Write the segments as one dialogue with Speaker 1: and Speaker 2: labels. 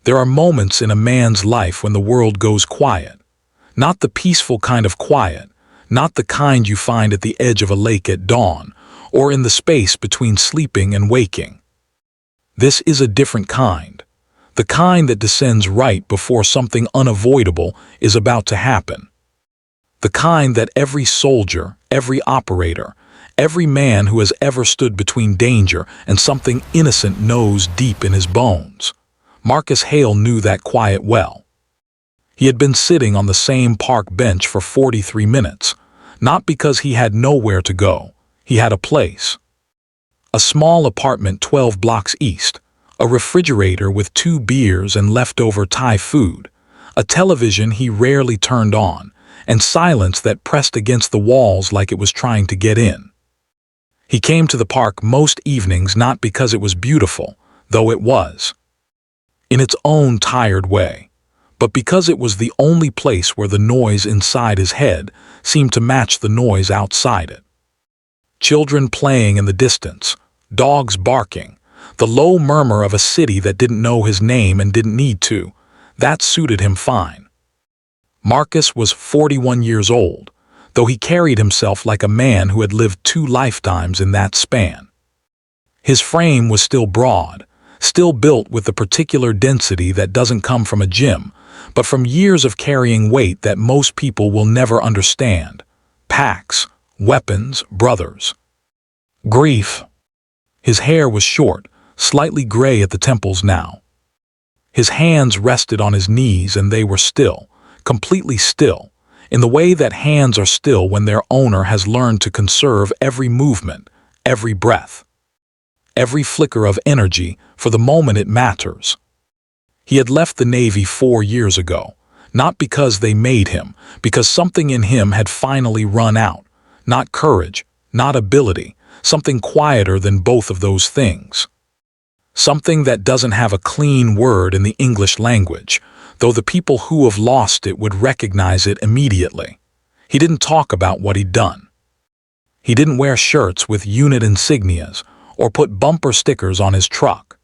Speaker 1: There are moments in a man's life when the world goes quiet. Not the peaceful kind of quiet, not the kind you find at the edge of a lake at dawn, or in the space between sleeping and waking. This is a different kind. The kind that descends right before something unavoidable is about to happen. The kind that every soldier, every operator, every man who has ever stood between danger and something innocent knows deep in his bones. Marcus Hale knew that quiet well. He had been sitting on the same park bench for 43 minutes, not because he had nowhere to go. He had a place. A small apartment 12 blocks east, a refrigerator with 2 beers and leftover Thai food, a television he rarely turned on, and silence that pressed against the walls like it was trying to get in. He came to the park most evenings not because it was beautiful, though it was, in its own tired way, but because it was the only place where the noise inside his head seemed to match the noise outside it. Children playing in the distance, dogs barking, the low murmur of a city that didn't know his name and didn't need to, that suited him fine. Marcus was 41 years old, though he carried himself like a man who had lived 2 lifetimes in that span. His frame was still broad, still built with the particular density that doesn't come from a gym, but from years of carrying weight that most people will never understand. Packs, weapons, brothers. Grief. His hair was short, slightly gray at the temples now. His hands rested on his knees and they were still, completely still, in the way that hands are still when their owner has learned to conserve every movement, every breath, every flicker of energy for the moment it matters. He had left the Navy 4 years ago, not because they made him, because something in him had finally run out. Not courage, not ability, something quieter than both of those things. Something that doesn't have a clean word in the English language, though the people who have lost it would recognize it immediately. He didn't talk about what he'd done. He didn't wear shirts with unit insignias or put bumper stickers on his truck.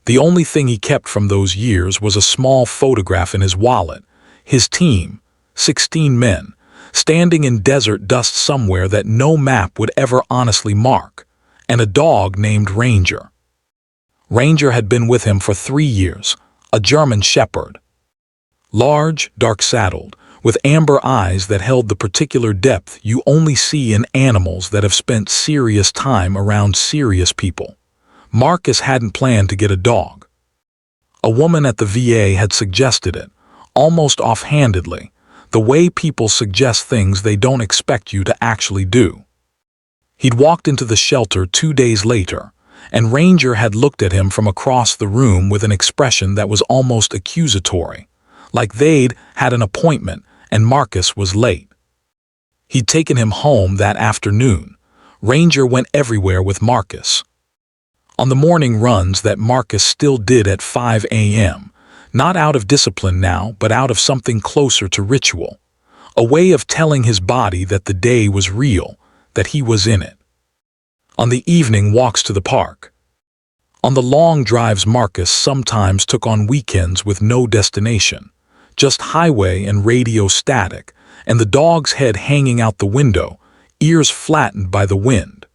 Speaker 1: The only thing he kept from those years was a small photograph in his wallet, his team, 16 men, standing in desert dust somewhere that no map would ever honestly mark, and a dog named Ranger. Ranger had been with him for 3 years, a German shepherd. Large, dark-saddled, with amber eyes that held the particular depth you only see in animals that have spent serious time around serious people. Marcus hadn't planned to get a dog. A woman at the VA had suggested it, almost offhandedly, the way people suggest things they don't expect you to actually do. He'd walked into the shelter 2 days later, and Ranger had looked at him from across the room with an expression that was almost accusatory, like they'd had an appointment and Marcus was late. He'd taken him home that afternoon. Ranger went everywhere with Marcus. On the morning runs that Marcus still did at 5 a.m., not out of discipline now, but out of something closer to ritual, a way of telling his body that the day was real, that he was in it. On the evening walks to the park. On the long drives Marcus sometimes took on weekends with no destination, just highway and radio static, and the dog's head hanging out the window, ears flattened by the wind.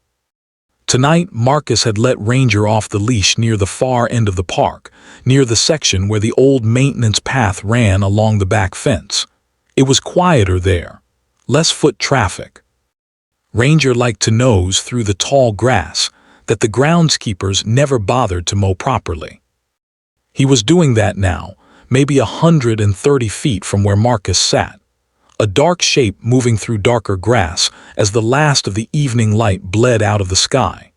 Speaker 1: Tonight, Marcus had let Ranger off the leash near the far end of the park, near the section where the old maintenance path ran along the back fence. It was quieter there, less foot traffic. Ranger liked to nose through the tall grass that the groundskeepers never bothered to mow properly. He was doing that now, maybe 130 feet from where Marcus sat, a dark shape moving through darker grass as the last of the evening light bled out of the sky.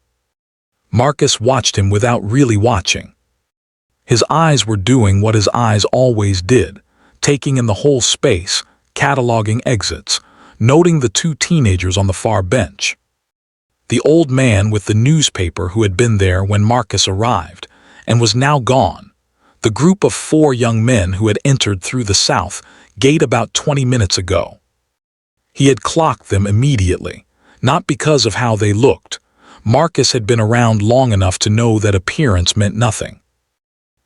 Speaker 1: Marcus watched him without really watching. His eyes were doing what his eyes always did, taking in the whole space, cataloging exits, noting the 2 teenagers on the far bench. The old man with the newspaper who had been there when Marcus arrived, and was now gone. The group of 4 young men who had entered through the south gate about 20 minutes ago. He had clocked them immediately, not because of how they looked. Marcus had been around long enough to know that appearance meant nothing.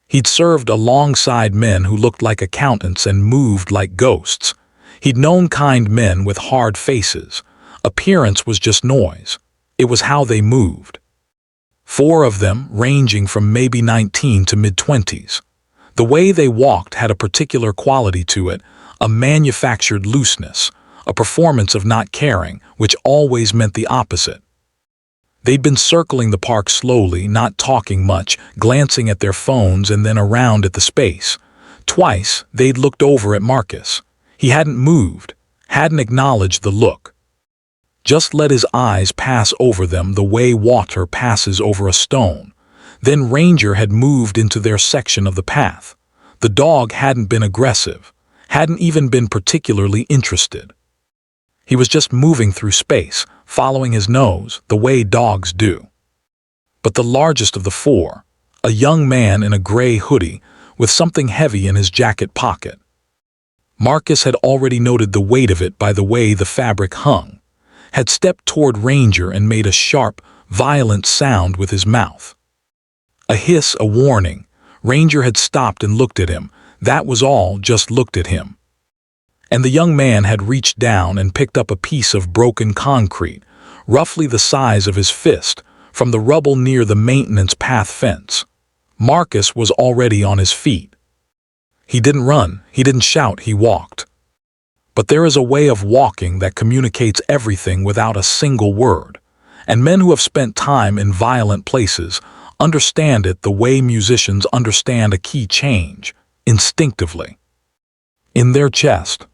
Speaker 1: He'd served alongside men who looked like accountants and moved like ghosts. He'd known kind men with hard faces. Appearance was just noise. It was how they moved. 4 of them, ranging from maybe 19 to mid-20s. The way they walked had a particular quality to it, a manufactured looseness, a performance of not caring, which always meant the opposite. They'd been circling the park slowly, not talking much, glancing at their phones and then around at the space. Twice, they'd looked over at Marcus. He hadn't moved, hadn't acknowledged the look. Just let his eyes pass over them the way water passes over a stone. Then Ranger had moved into their section of the path. The dog hadn't been aggressive, hadn't even been particularly interested. He was just moving through space, following his nose, the way dogs do. But the largest of the 4, a young man in a gray hoodie with something heavy in his jacket pocket. Marcus had already noted the weight of it by the way the fabric hung, had stepped toward Ranger and made a sharp, violent sound with his mouth. A hiss, a warning. Ranger had stopped and looked at him. That was all, just looked at him. And the young man had reached down and picked up a piece of broken concrete, roughly the size of his fist, from the rubble near the maintenance path fence. Marcus was already on his feet. He didn't run, he didn't shout, he walked. But there is a way of walking that communicates everything without a single word, and men who have spent time in violent places understand it the way musicians understand a key change, instinctively. In their chest.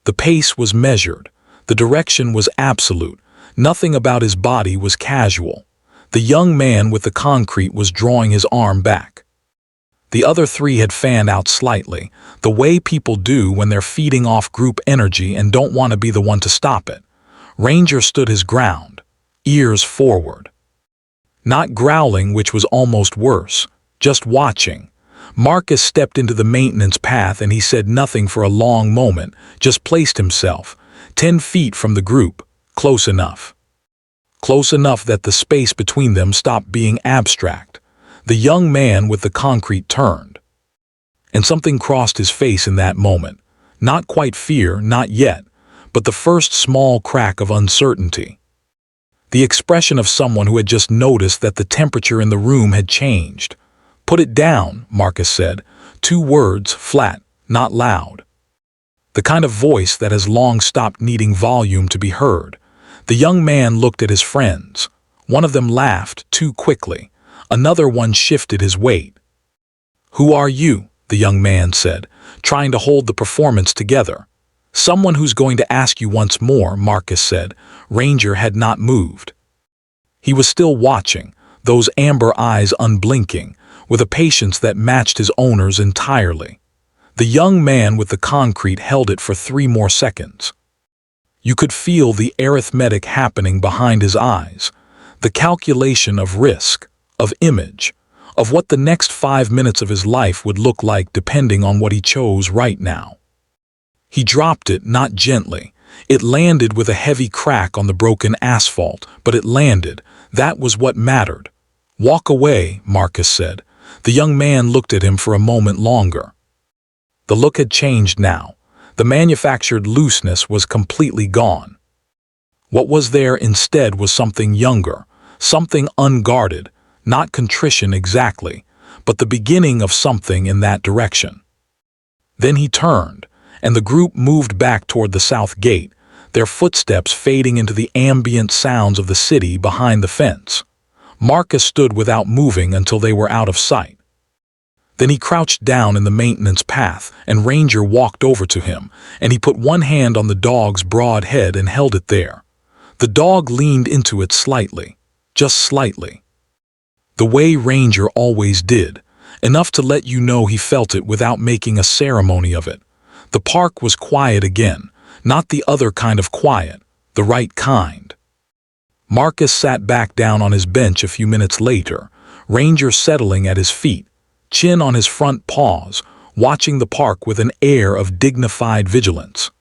Speaker 1: The pace was measured, the direction was absolute, nothing about his body was casual. The young man with the concrete was drawing his arm back. The other 3 had fanned out slightly, the way people do when they're feeding off group energy and don't want to be the one to stop it. Ranger stood his ground, ears forward. Not growling, which was almost worse, just watching. Marcus stepped into the maintenance path and he said nothing for a long moment, just placed himself, 10 feet from the group, close enough. Close enough that the space between them stopped being abstract. The young man with the concrete turned. And something crossed his face in that moment. Not quite fear, not yet, but the first small crack of uncertainty. The expression of someone who had just noticed that the temperature in the room had changed. "Put it down," Marcus said. 2 words, flat, not loud. The kind of voice that has long stopped needing volume to be heard. The young man looked at his friends. One of them laughed too quickly. Another one shifted his weight. "Who are you?" the young man said, trying to hold the performance together. "Someone who's going to ask you once more," Marcus said. Ranger had not moved. He was still watching, those amber eyes unblinking, with a patience that matched his owner's entirely. The young man with the concrete held it for 3 more seconds. You could feel the arithmetic happening behind his eyes, the calculation of risk, of image, of what the next 5 minutes of his life would look like depending on what he chose right now. He dropped it, not gently. It landed with a heavy crack on the broken asphalt, but it landed. That was what mattered. "Walk away," Marcus said. The young man looked at him for a moment longer. The look had changed now. The manufactured looseness was completely gone. What was there instead was something younger, something unguarded, not contrition exactly, but the beginning of something in that direction. Then he turned, and the group moved back toward the south gate, their footsteps fading into the ambient sounds of the city behind the fence. Marcus stood without moving until they were out of sight. Then he crouched down in the maintenance path, and Ranger walked over to him, and he put one hand on the dog's broad head and held it there. The dog leaned into it slightly, just slightly. The way Ranger always did, enough to let you know he felt it without making a ceremony of it. The park was quiet again, not the other kind of quiet, the right kind. Marcus sat back down on his bench a few minutes later, Ranger settling at his feet, chin on his front paws, watching the park with an air of dignified vigilance.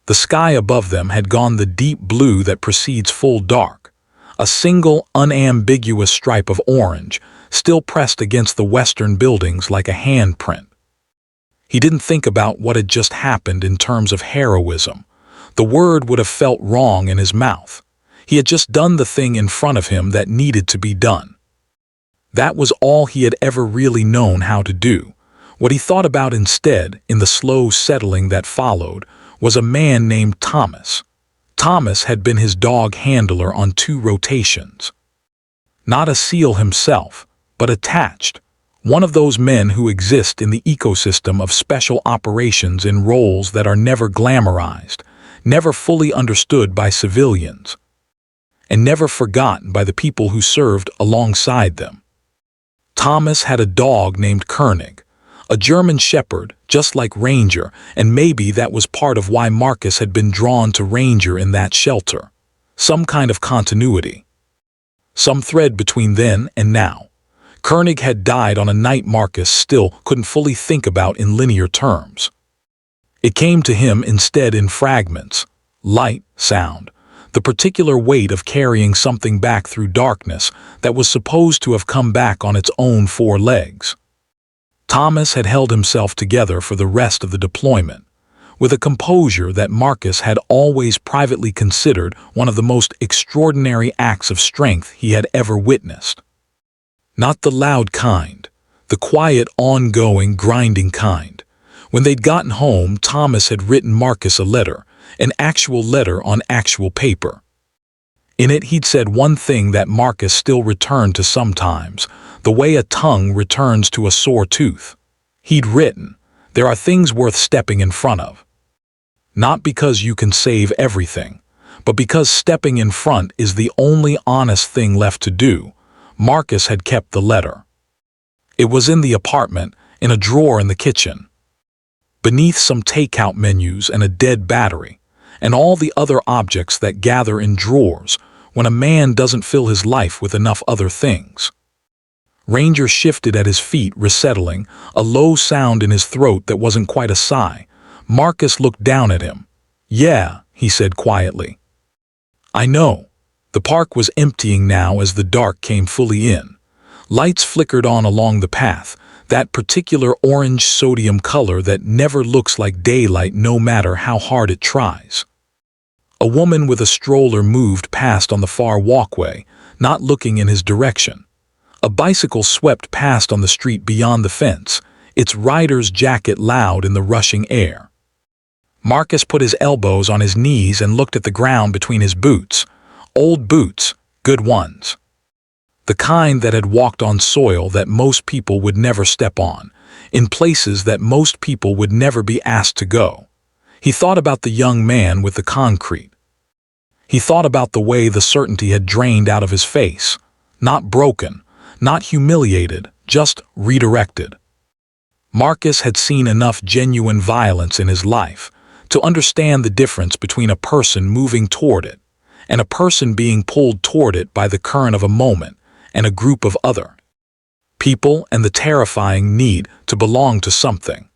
Speaker 1: The sky above them had gone the deep blue that precedes full dark, a single unambiguous stripe of orange, still pressed against the western buildings like a handprint. He didn't think about what had just happened in terms of heroism. The word would have felt wrong in his mouth. He had just done the thing in front of him that needed to be done. That was all he had ever really known how to do. What he thought about instead, in the slow settling that followed, was a man named Thomas. Thomas had been his dog handler on 2 rotations. Not a SEAL himself, but attached. One of those men who exist in the ecosystem of special operations in roles that are never glamorized, never fully understood by civilians, and never forgotten by the people who served alongside them. Thomas had a dog named Koenig, a German shepherd, just like Ranger, and maybe that was part of why Marcus had been drawn to Ranger in that shelter. Some kind of continuity. Some thread between then and now. Koenig had died on a night Marcus still couldn't fully think about in linear terms. It came to him instead in fragments. Light, sound, the particular weight of carrying something back through darkness that was supposed to have come back on its own 4 legs. Thomas had held himself together for the rest of the deployment, with a composure that Marcus had always privately considered one of the most extraordinary acts of strength he had ever witnessed. Not the loud kind, the quiet, ongoing, grinding kind. When they'd gotten home, Thomas had written Marcus a letter, an actual letter on actual paper. In it he'd said one thing that Marcus still returned to sometimes, the way a tongue returns to a sore tooth. He'd written, "There are things worth stepping in front of. Not because you can save everything, but because stepping in front is the only honest thing left to do." Marcus had kept the letter. It was in the apartment, in a drawer in the kitchen, beneath some takeout menus and a dead battery, and all the other objects that gather in drawers when a man doesn't fill his life with enough other things. Ranger shifted at his feet, resettling, a low sound in his throat that wasn't quite a sigh. Marcus looked down at him. "Yeah," he said quietly. "I know." The park was emptying now as the dark came fully in. Lights flickered on along the path, that particular orange sodium color that never looks like daylight no matter how hard it tries. A woman with a stroller moved past on the far walkway, not looking in his direction. A bicycle swept past on the street beyond the fence, its rider's jacket loud in the rushing air. Marcus put his elbows on his knees and looked at the ground between his boots. Old boots, good ones. The kind that had walked on soil that most people would never step on, in places that most people would never be asked to go. He thought about the young man with the concrete. He thought about the way the certainty had drained out of his face. Not broken, not humiliated, just redirected. Marcus had seen enough genuine violence in his life to understand the difference between a person moving toward it and a person being pulled toward it by the current of a moment and a group of other people, and the terrifying need to belong to something.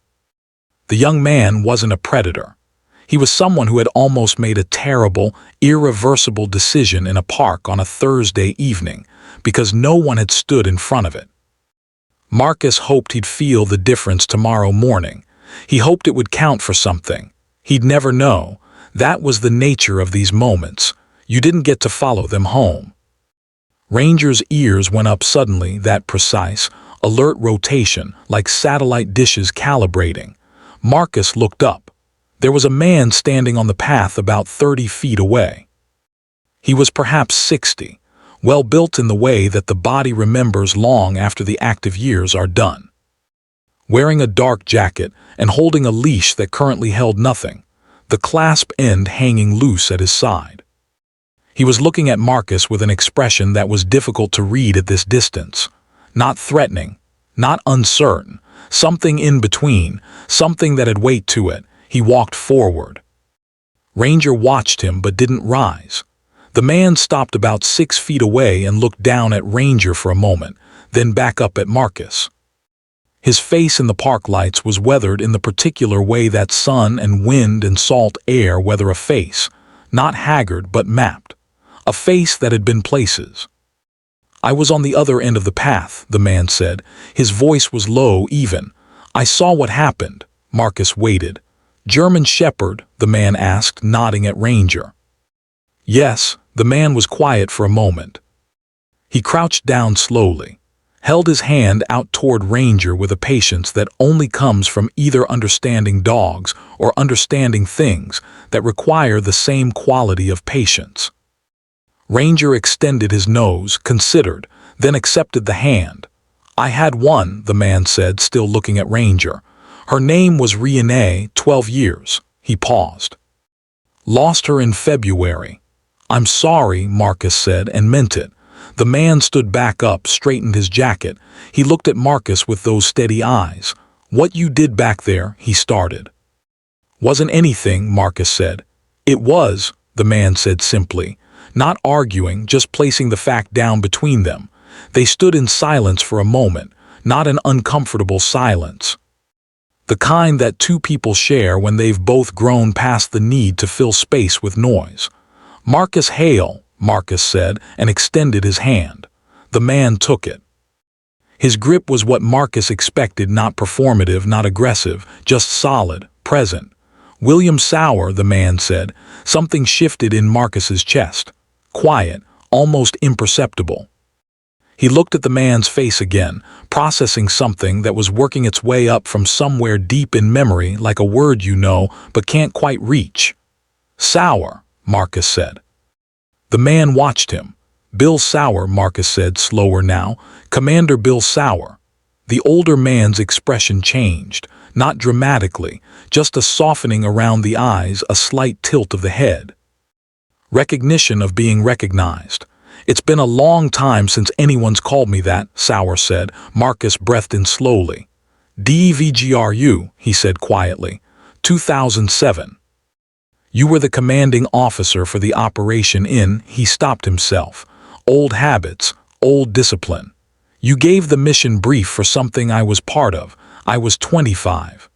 Speaker 1: The young man wasn't a predator. He was someone who had almost made a terrible, irreversible decision in a park on a Thursday evening because no one had stood in front of it. Marcus hoped he'd feel the difference tomorrow morning. He hoped it would count for something. He'd never know. That was the nature of these moments. You didn't get to follow them home. Ranger's ears went up suddenly, that precise, alert rotation, like satellite dishes calibrating. Marcus looked up. There was a man standing on the path about 30 feet away. He was perhaps 60, well built in the way that the body remembers long after the active years are done. Wearing a dark jacket and holding a leash that currently held nothing, the clasp end hanging loose at his side. He was looking at Marcus with an expression that was difficult to read at this distance. Not threatening, not uncertain, something in between, something that had weight to it. He walked forward. Ranger watched him but didn't rise. The man stopped about 6 feet away and looked down at Ranger for a moment, then back up at Marcus. His face in the park lights was weathered in the particular way that sun and wind and salt air weather a face, not haggard but mapped. A face that had been places. I was on the other end of the path, the man said. His voice was low, even. I saw what happened. Marcus waited. German Shepherd, the man asked, nodding at Ranger. Yes, the man was quiet for a moment. He crouched down slowly, held his hand out toward Ranger with a patience that only comes from either understanding dogs or understanding things that require the same quality of patience. Ranger extended his nose, considered, then accepted the hand. I had one, the man said, still looking at Ranger. Her name was Renee, 12 years. He paused. Lost her in February. I'm sorry, Marcus said, and meant it. The man stood back up, straightened his jacket. He looked at Marcus with those steady eyes. What you did back there, he started. Wasn't anything, Marcus said. It was, the man said simply. Not arguing, just placing the fact down between them. They stood in silence for a moment, not an uncomfortable silence. The kind that two people share when they've both grown past the need to fill space with noise. Marcus Hale, Marcus said, and extended his hand. The man took it. His grip was what Marcus expected, not performative, not aggressive, just solid, present. William Sauer, the man said. Something shifted in Marcus's chest. Quiet, almost imperceptible. He looked at the man's face again, processing something that was working its way up from somewhere deep in memory, like a word you know but can't quite reach. Sauer, Marcus said. The man watched him. Bill Sauer, Marcus said, slower now. Commander Bill Sauer. The older man's expression changed, not dramatically, just a softening around the eyes, a slight tilt of the head. Recognition of being recognized. It's been a long time since anyone's called me that, Sauer said. Marcus breathed in slowly. DVGRU, he said quietly. 2007. You were the commanding officer for the operation in, he stopped himself. Old habits, old discipline. You gave the mission brief for something I was part of. I was 25.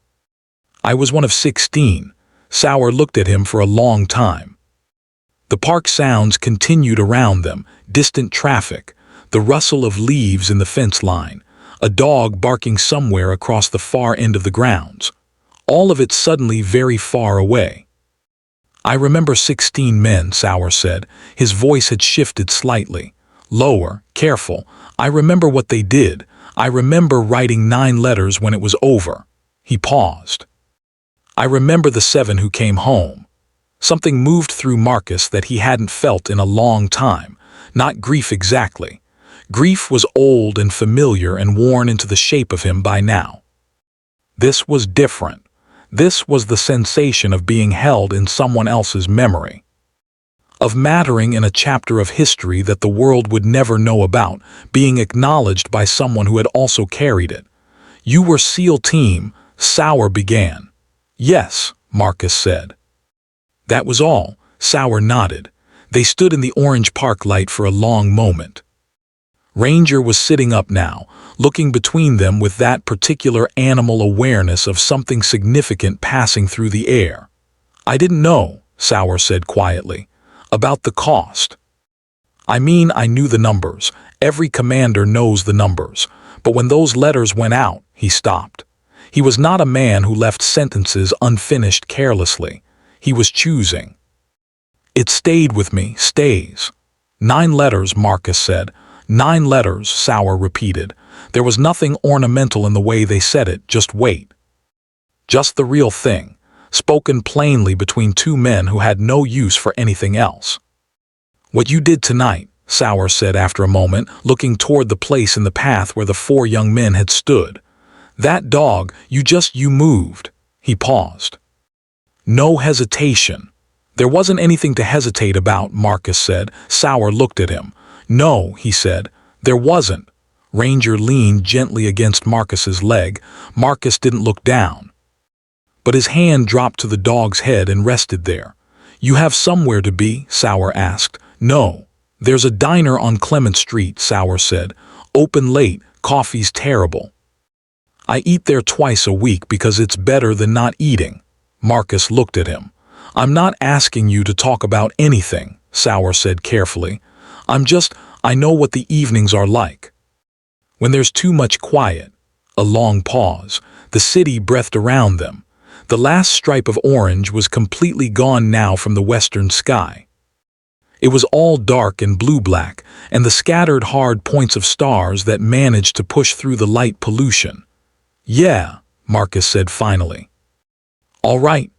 Speaker 1: I was one of 16. Sauer looked at him for a long time. The park sounds continued around them, distant traffic, the rustle of leaves in the fence line, a dog barking somewhere across the far end of the grounds. All of it suddenly very far away. I remember 16 men, Sauer said. His voice had shifted slightly. Lower, careful. I remember what they did. I remember writing 9 letters when it was over. He paused. I remember the 7 who came home. Something moved through Marcus that he hadn't felt in a long time. Not grief exactly. Grief was old and familiar and worn into the shape of him by now. This was different. This was the sensation of being held in someone else's memory. Of mattering in a chapter of history that the world would never know about, being acknowledged by someone who had also carried it. You were SEAL Team, Sauer began. Yes, Marcus said. That was all. Sauer nodded. They stood in the orange park light for a long moment. Ranger was sitting up now, looking between them with that particular animal awareness of something significant passing through the air. I didn't know, Sauer said quietly, about the cost. I mean, I knew the numbers. Every commander knows the numbers. But when those letters went out, he stopped. He was not a man who left sentences unfinished carelessly. He was choosing. It stayed with me, stays. 9 letters, Marcus said. 9 letters, Sauer repeated. There was nothing ornamental in the way they said it, just wait. Just the real thing, spoken plainly between 2 men who had no use for anything else. What you did tonight, Sauer said after a moment, looking toward the place in the path where the 4 young men had stood. That dog, you moved. He paused. No hesitation. There wasn't anything to hesitate about, Marcus said. Sauer looked at him. No, he said. There wasn't. Ranger leaned gently against Marcus's leg. Marcus didn't look down. But his hand dropped to the dog's head and rested there. You have somewhere to be? Sauer asked. No. There's a diner on Clement Street, Sauer said. Open late, coffee's terrible. I eat there twice a week because it's better than not eating. Marcus looked at him. I'm not asking you to talk about anything, Sauer said carefully. I'm I know what the evenings are like. When there's too much quiet, a long pause, the city breathed around them. The last stripe of orange was completely gone now from the western sky. It was all dark and blue-black, and the scattered hard points of stars that managed to push through the light pollution. "Yeah," Marcus said finally. "All right."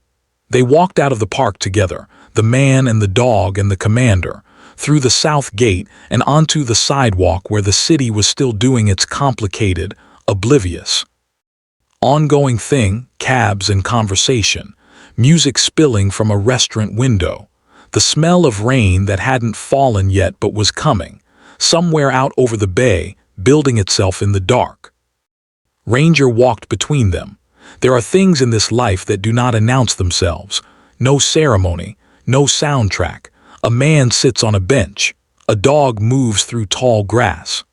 Speaker 1: They walked out of the park together, the man and the dog and the commander, through the south gate and onto the sidewalk where the city was still doing its complicated, oblivious, ongoing thing, cabs and conversation, music spilling from a restaurant window, the smell of rain that hadn't fallen yet but was coming, somewhere out over the bay, building itself in the dark. Ranger walked between them. There are things in this life that do not announce themselves. No ceremony, no soundtrack. A man sits on a bench. A dog moves through tall grass.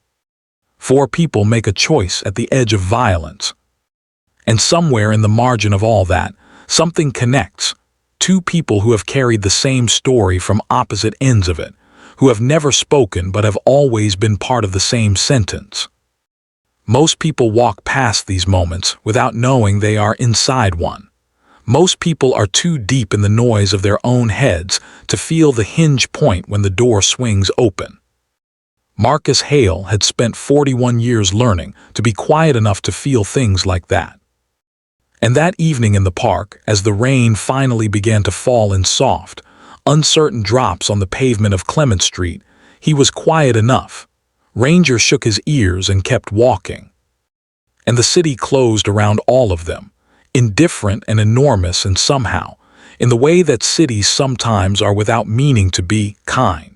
Speaker 1: 4 people make a choice at the edge of violence. And somewhere in the margin of all that, something connects. 2 people who have carried the same story from opposite ends of it, who have never spoken but have always been part of the same sentence. Most people walk past these moments without knowing they are inside one. Most people are too deep in the noise of their own heads to feel the hinge point when the door swings open. Marcus Hale had spent 41 years learning to be quiet enough to feel things like that. And that evening in the park, as the rain finally began to fall in soft, uncertain drops on the pavement of Clement Street, he was quiet enough. Ranger shook his ears and kept walking. And the city closed around all of them, indifferent and enormous and somehow, in the way that cities sometimes are without meaning to be, kind.